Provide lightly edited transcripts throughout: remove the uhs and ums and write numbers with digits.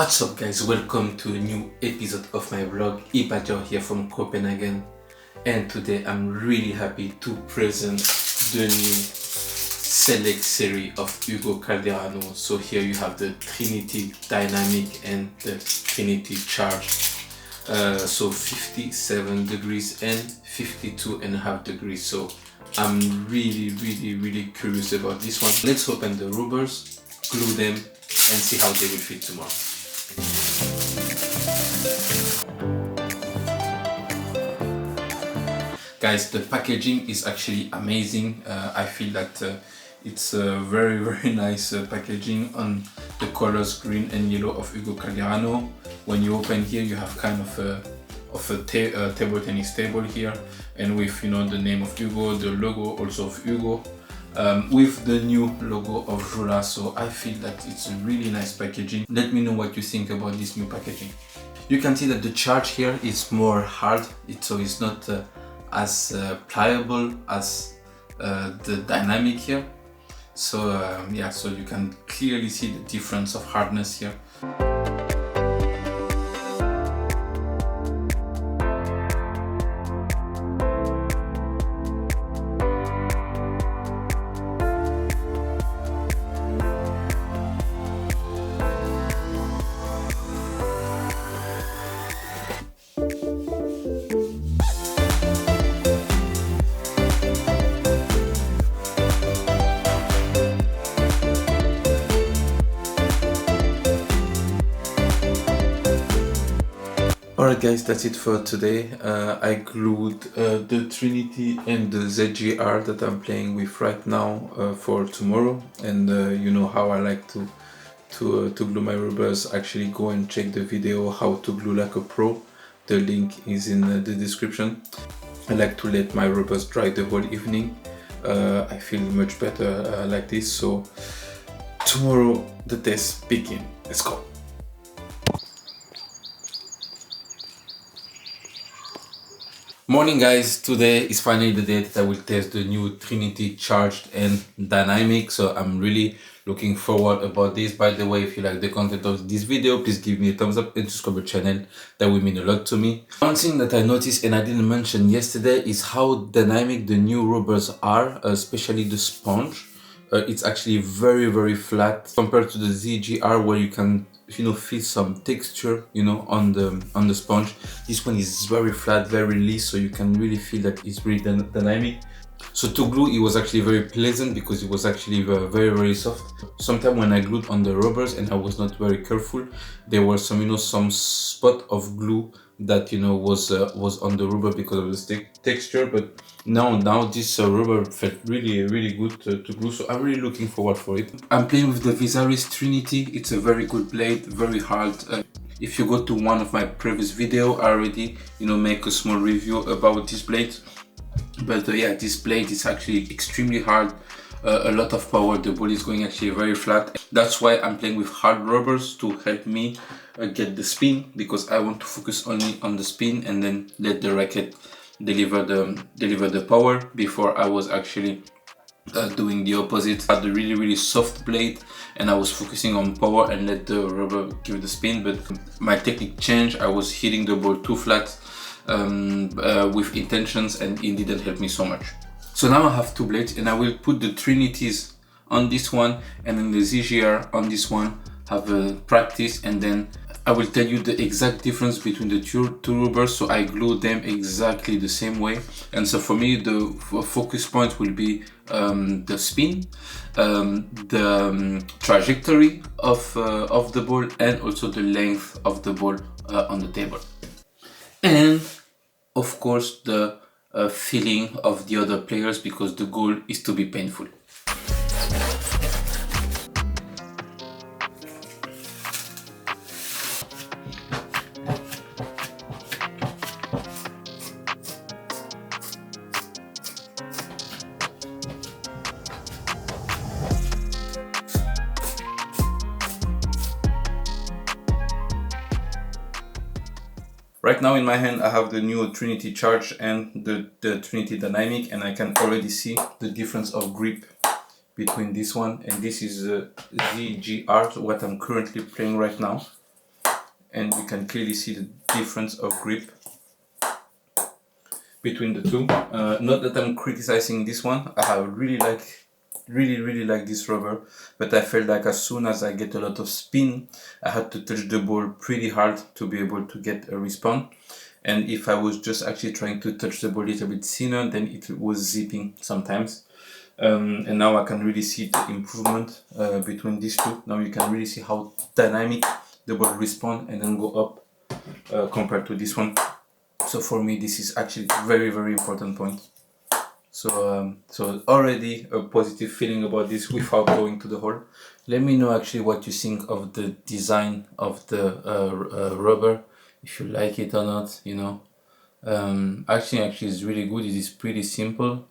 What's up guys, welcome to a new episode of my vlog. Diaw here from Copenhagen, and today I'm really happy to present the new select series of Ugo Calderano. So here you have the Trinity Dynamic and the Trinity Charge. So 57 degrees and 52.5 degrees. So I'm really curious about this one. Let's open the rubbers, glue them, and see how they will fit tomorrow. Guys, the packaging is actually amazing. I feel that it's a very nice packaging on the colors green and yellow of Ugo Calderano. When you open here, you have kind of a table tennis table here, and with the name of Ugo, the logo also of Ugo, with the new logo of Jola. So I feel that it's a really nice packaging. Let me know what you think about this new packaging. You can see that the charge here is more hard, so it's not as pliable as the dynamic here. So yeah, so you can clearly see the difference of hardness here. Alright guys, that's it for today. I glued the Trinity and the ZGR that I'm playing with right now for tomorrow, and you know how I like to glue my rubbers. Actually go and check the video how to glue like a pro. The link is in the description. I like to let my rubbers dry the whole evening. I feel much better like this. So tomorrow the test begin. Let's go. Morning guys, today is finally the day that I will test the new Trinity Charged and Dynamic, so I'm really looking forward about this. By the way, if you like the content of this video, please give me a thumbs up and subscribe to the channel. That will mean a lot to me. One thing that I noticed and I didn't mention yesterday is how dynamic the new rubbers are, especially the sponge. It's actually very flat compared to the ZGR, where you can feel some texture on the sponge. This one is very flat, very loose, so you can really feel that it's really dynamic. So to glue, it was actually very pleasant because it was actually very soft. Sometimes when I glued on the rubbers and I was not very careful, there were some some spot of glue that was on the rubber because of the texture. But now this rubber felt really good to glue, so I'm really looking forward for it. I'm playing with the Visaris Trinity. It's a very good blade, very hard. If you go to one of my previous video, I already make a small review about this blade. But yeah, this blade is actually extremely hard, a lot of power. The ball is going actually very flat. That's why I'm playing with hard rubbers, to help me get the spin, because I want to focus only on the spin and then let the racket deliver the power. Before, I was actually doing the opposite. I had a really soft blade and I was focusing on power and let the rubber give the spin, but my technique changed. I was hitting the ball too flat with intentions, and it didn't help me so much. So now I have two blades, and I will put the Trinities on this one and then the ZGR on this one, have a practice, and then I will tell you the exact difference between the two rubbers. So I glue them exactly the same way, and so for me the focus point will be the spin, the trajectory of the ball, and also the length of the ball on the table, and of course the feeling of the other players, because the goal is to be painful. Right now in my hand I have the new Trinity Charge and the Trinity Dynamic, and I can already see the difference of grip between this one and this is the ZGR, what I'm currently playing right now. and you can clearly see the difference of grip between the two. Not that I'm criticizing this one. I really like this rubber, but I felt like as soon as I get a lot of spin, I had to touch the ball pretty hard to be able to get a respawn. And if I was just actually trying to touch the ball a little bit thinner, then it was zipping sometimes. And now I can really see the improvement between these two. Now you can really see how dynamic the ball respawn and then go up compared to this one. So for me, this is actually a very important point. So already a positive feeling about this without going to the hole. Let me know actually what you think of the design of the rubber, if you like it or not. You know, actually it's really good. It is pretty simple.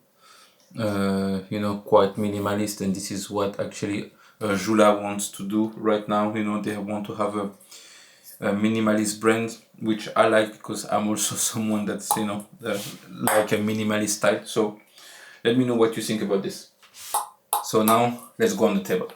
You know, quite minimalist, and this is what actually Jula wants to do right now. You know, they want to have a minimalist brand, which I like because I'm also someone that's, you know, like a minimalist type. So let me know what you think about this. So now let's go on the table.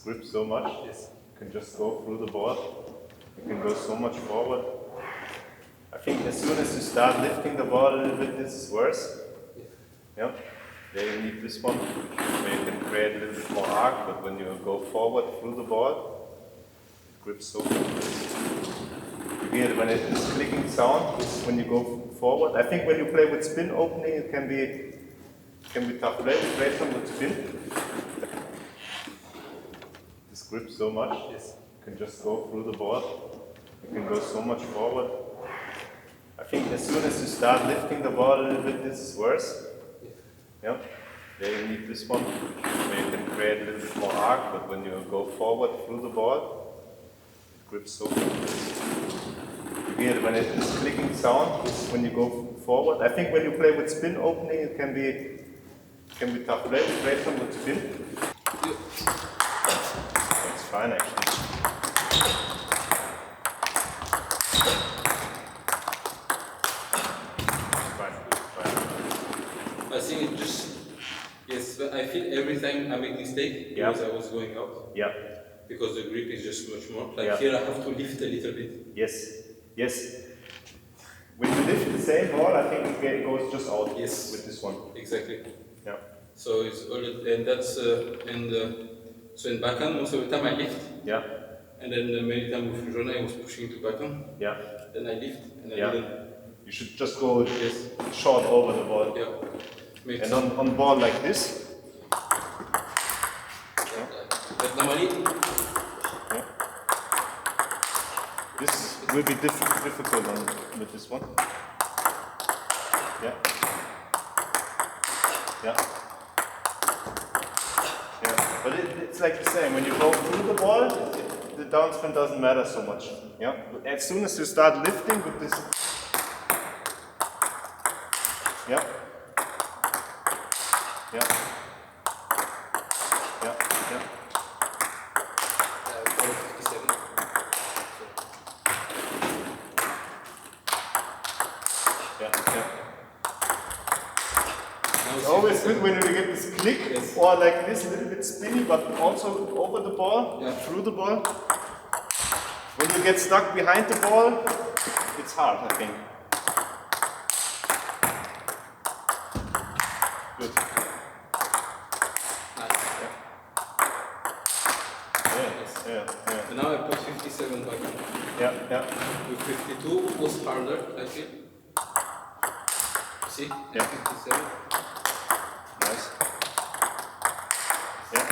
grip so much. Yes. You can just go through the board. You can go so much forward. I think as soon as you start lifting the ball a little bit, this is worse. Yeah. There you need this one, where you can create a little bit more arc, but when you go forward through the ball, it grips so good. You hear it when it is clicking sound, when you go forward. I think when you play with spin opening, it can be tough. Play some with spin. This grips so much. Yes. You can just go through the board. You can go so much forward. I think as soon as you start lifting the ball a little bit, this is worse. Yeah. There you need this one, where you can create a little bit more arc, but when you go forward through the ball, it grips so good. You hear it when it is clicking sound, when you go forward. I think when you play with spin opening, it can be tough. Play some with spin. It's fine actually. I think it just, yes, but I feel every time I make mistake because I was going out. Yeah. Because the grip is just much more. Like Yeah. here I have to lift a little bit. Yes. Yes. When you lift the same ball, I think it goes just out. Yes. With this one. Exactly. Yeah. So it's all, and that's so in backhand most of the time I lift. Yeah. And then many times with Jona I was pushing to backhand. Yeah. Then I lift and I didn't. You should just go Yes. short over the ball. Yeah. Makes And on ball like this. But normally. Yeah. This will be difficult with this one. Yeah. Yeah. Yeah. But it's like the same. When you go through the ball, the downspin doesn't matter so much. Yeah. But as soon as you start lifting with this. Yeah. Yeah. Yeah. Yeah. 57. Yeah. Yeah. Now It's always good when you get this click or like this, a little bit spinny, but also over the ball, through the ball. When you get stuck behind the ball, it's hard, I think. Good. Nice. Yeah. And now I put 57 back. Yeah. With 52 was harder, I feel. See? Yeah. 57. Nice. Yeah.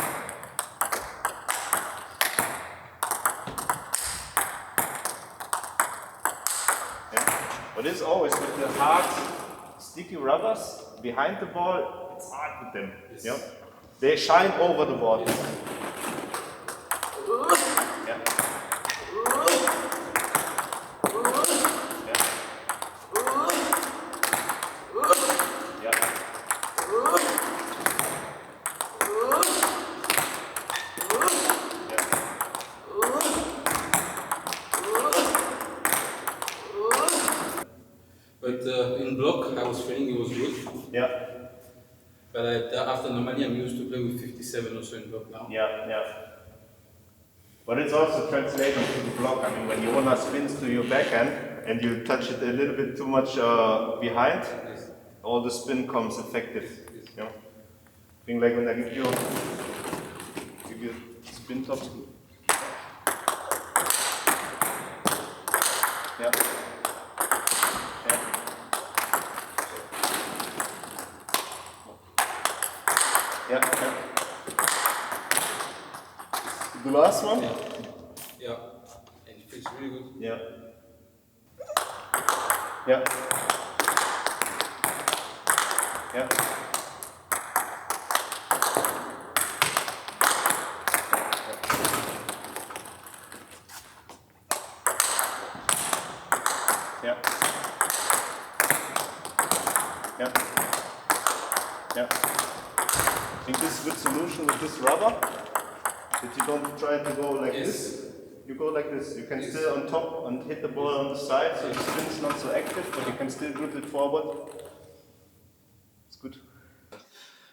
But it's always with the hard, sticky rubbers behind the ball, it's hard with them. Yes. Yeah? They shine over the ball. Yes. Yeah. But in block, I was feeling it was good. Yeah. But after normally, I'm used to play with 57 also in block now. Yeah. But it's also translating to the block. I mean, when Jona spins to your backhand and you touch it a little bit too much behind, all the spin comes effective. You know? I think like when I give you spin tops. Yeah. Yeah. The last one? Yeah. And it feels really good. Yeah. I think this is a good solution with this rubber, that you don't try to go like this. You go like this. You can still on top and hit the ball on the side, so the spin is not so active, but you can still grip it forward. It's good.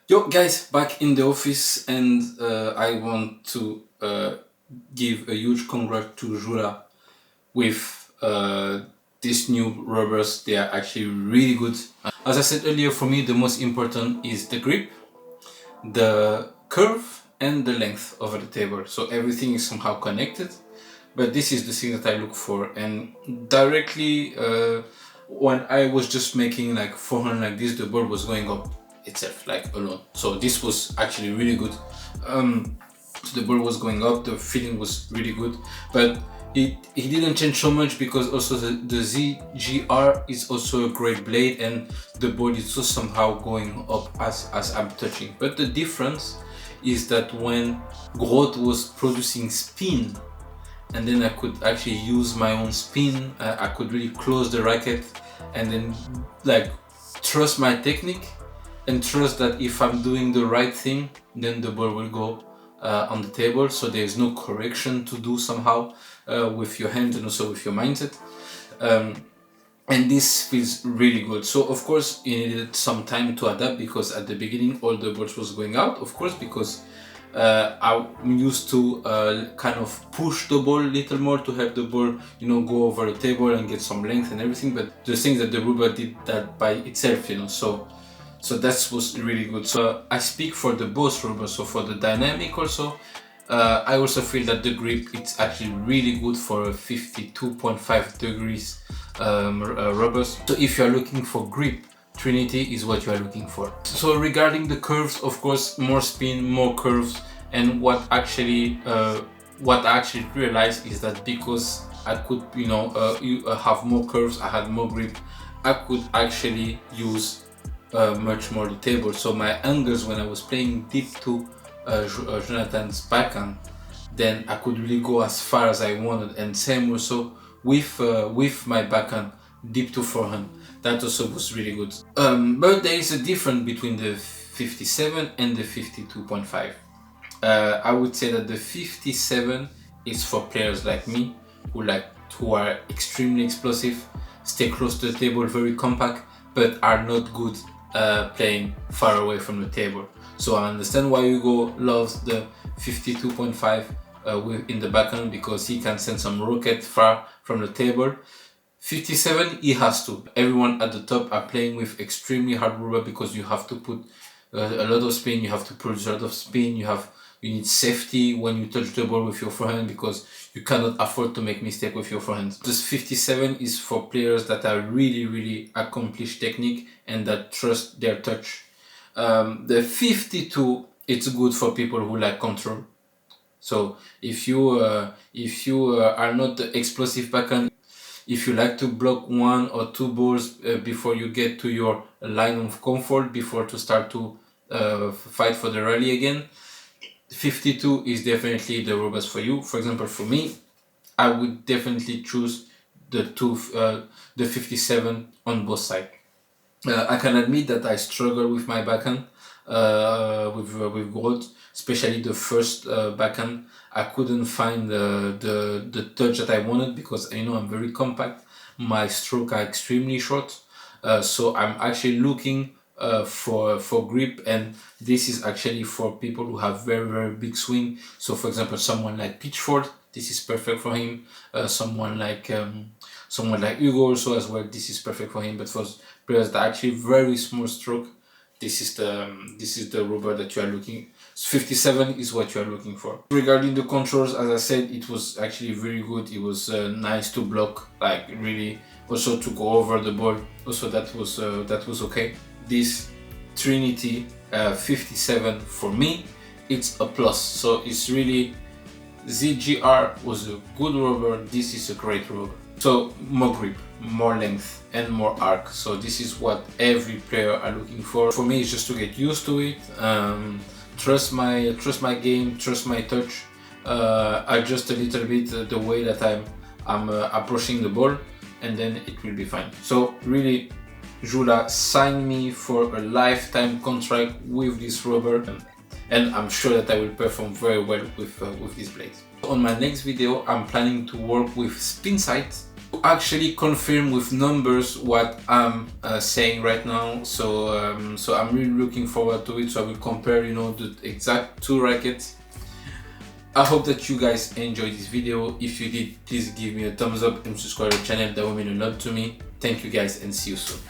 Yo guys, back in the office, and I want to give a huge congrats to Jura with these new rubbers. They are actually really good. As I said earlier, for me the most important is the grip, the curve and the length over the table, so everything is somehow connected. But this is the thing that I look for, and directly when I was just making like 400 like this, the ball was going up itself like alone, so this was actually really good. So the ball was going up, the feeling was really good, but it didn't change so much because also the ZGR is also a great blade, and the ball is also somehow going up as I'm touching. But the difference is that when Groth was producing spin, and then I could actually use my own spin, I could really close the racket and then like trust my technique and trust that if I'm doing the right thing, then the ball will go on the table, so there's no correction to do somehow with your hand and also with your mindset. And this feels really good. So of course it needed some time to adapt, because at the beginning all the balls was going out, of course, because I'm used to kind of push the ball a little more to have the ball, you know, go over the table and get some length and everything. But the thing that the rubber did that by itself, you know, so that was really good. So I speak for the both rubbers. So for the dynamic also, I also feel that the grip, it's actually really good for a 52.5 degrees rubbers. So if you are looking for grip, Trinity is what you are looking for. So regarding the curves, of course, more spin, more curves, and what I actually realized is that because I could, you know, have more curves, I had more grip, I could actually use much more the table. So my angles when I was playing deep to Jonathan's backhand, then I could really go as far as I wanted, and same also with my backhand deep to forehand. That also was really good. But there is a difference between the 57 and the 52.5. I would say that the 57 is for players like me who are extremely explosive, stay close to the table, very compact, but are not good playing far away from the table. So I understand why Hugo loves the 52.5 in the backhand, because he can send some rocket far from the table. 57, he has to. Everyone at the top are playing with extremely hard rubber, because you have to put a lot of spin, you have to produce a lot of spin, you need safety when you touch the ball with your forehand, because you cannot afford to make mistake with your forehand. This 57 is for players that are really accomplished technique and that trust their touch. The 52, it's good for people who like control. So if you are not the explosive backhand, if you like to block one or two balls before you get to your line of comfort, before to start to fight for the rally again, 52 is definitely the robust for you. For example, for me, I would definitely choose the 57 on both sides. I can admit that I struggle with my backhand with growth, especially the first backhand. I couldn't find the touch that I wanted, because I know I'm very compact. My stroke are extremely short, so I'm actually looking for grip, and this is actually for people who have very big swing. So for example, someone like Pitchford, this is perfect for him. Someone like Hugo also as well, this is perfect for him. But for players that actually very small stroke, this is the rubber that you are looking. 57 is what you are looking for. Regarding the controls, as I said, it was actually very good. It was nice to block, like really, also to go over the ball. Also that was okay. This Trinity 57 for me, it's a plus. So it's really, ZGR was a good rubber. This is a great rubber. So more grip, more length, and more arc. So this is what every player are looking for. For me, it's just to get used to it. Trust my game, trust my touch. Adjust a little bit the way that I'm approaching the ball, and then it will be fine. So really, Jula signed me for a lifetime contract with this rubber, and I'm sure that I will perform very well with this blade. On my next video, I'm planning to work with spin sight. actually confirm with numbers what I'm saying right now. So I'm really looking forward to it. So I will compare, you know, the exact two rackets. I hope that you guys enjoyed this video. If you did, please give me a thumbs up and subscribe to the channel. That would mean a lot to me. Thank you guys and see you soon.